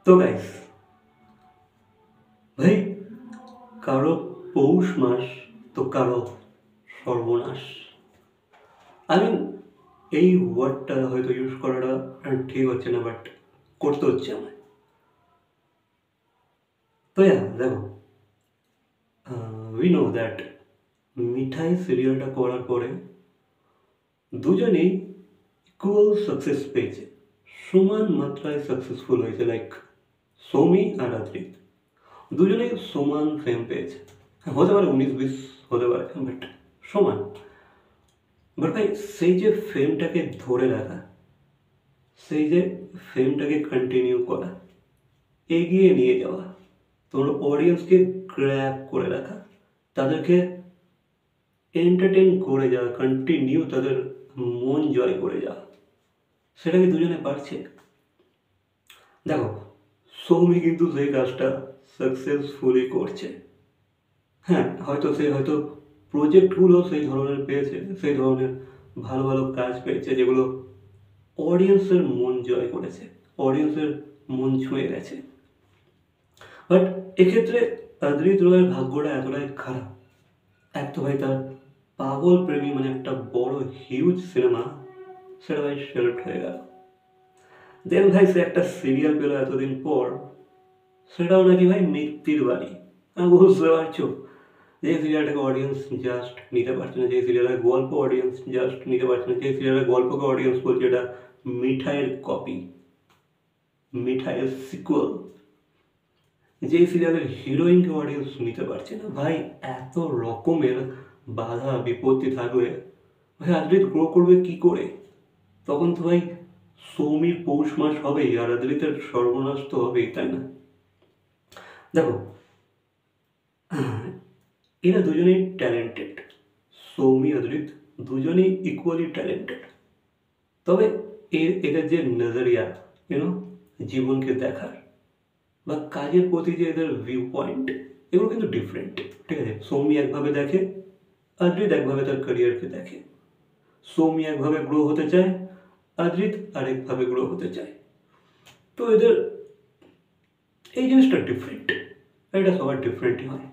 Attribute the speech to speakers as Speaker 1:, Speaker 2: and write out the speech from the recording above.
Speaker 1: তো গাইস, ভাই, কারো পৌষ মাস তো কারো সর্বনাশ। আই মিন, এই ওয়ার্ডটা হয়তো ইউজ করাটা ঠিক হচ্ছে না, বাট করতে হচ্ছে আমায়। তো দেখো, উই নো দ্যাট মিঠাই সিরিয়ালটা করার পরে দুজনেই ইকুয়াল সাকসেস পেয়েছে, সমান মাত্রায় সাকসেসফুল হয়েছে। লাইক সৌমি আর আদ্রিত দুজনেই সমান ফেম পেয়েছে। হতে পারে 19-20 হতে পারে, বাট সমান। বাট ভাই, সেই যে ফেমটাকে ধরে রাখা, সেই যে ফেমটাকে কন্টিনিউ করা, এগিয়ে নিয়ে যাওয়া, তোমার অডিয়েন্সকে গ্র্যাব করে রাখা, তাদেরকে এন্টারটেন করে যাওয়া, কন্টিনিউ তাদের মন জয় করে যাওয়া, সেটা কি দুজনে পারছে? দেখো, সৌমি কিন্তু সেই কাজটা সাকসেসফুলি করছে। হ্যাঁ, হয়তো প্রজেক্টগুলো সেই ধরনের পেয়েছে, সেই ধরনের ভালো ভালো কাজ পেয়েছে যেগুলো অডিয়েন্সের মন জয় করেছে, অডিয়েন্সের মন ছুঁয়ে গেছে। বাট এক্ষেত্রে অদ্রিত রয়ের ভাগ্যটা এতটাই খারাপ। এক তো ভাই তার পাগল প্রেমী মানে একটা বড় হিউজ সিনেমা, সেটা ভাই সেলেক্ট হয়ে গেল। দেন ভাই সে একটা সিরিয়াল পেলো এতদিন পর, সেটাও নাকি ভাই মিত্তির বাড়ি। আমি বুঝতে পারছো, যে সিরিয়ালটাকে অডিয়েন্স জাস্ট নিতে পারছে না, যে সিরিয়ালের গল্প অডিয়েন্স জাস্ট নিতে পারছে না, যে সিরিয়ালের গল্পকে অডিয়েন্স বলছে এটা মিঠাইয়ের কপি, মিঠাইয়ের সিকুয়াল, যে সিরিয়ালের হিরোইনকে অডিয়েন্স নিতে পারছে না। ভাই, এত রকমের বাধা বিপত্তি থাকলে ভাই আদ্রিত গ্রো করবে কি করে? তখন তো ভাই সৌমির পৌষ মাস হবেই, আর আদ্রিতের সর্বনাশ তো হবেই, তাই না? দেখো, এরা দুজনেই ট্যালেন্টেড, সৌমি আদ্রিত দুজনেই ইকুয়ালি ট্যালেন্টেড। তবে এদের যে নজরিয়া, জীবনকে দেখার বা কাজের প্রতি যে এদের ভিউ পয়েন্ট, এগুলো কিন্তু ডিফারেন্ট। ঠিক আছে, সৌমি একভাবে দেখে, অদ্রিত একভাবে তার ক্যারিয়ারকে দেখে। সৌমি একভাবে গ্রো হতে চায়, অদ্রিত আরেকভাবে গ্রো হতে চায়। তো এদের এই জিনিসটা ডিফারেন্ট, এটা সবার ডিফারেন্টই হয়।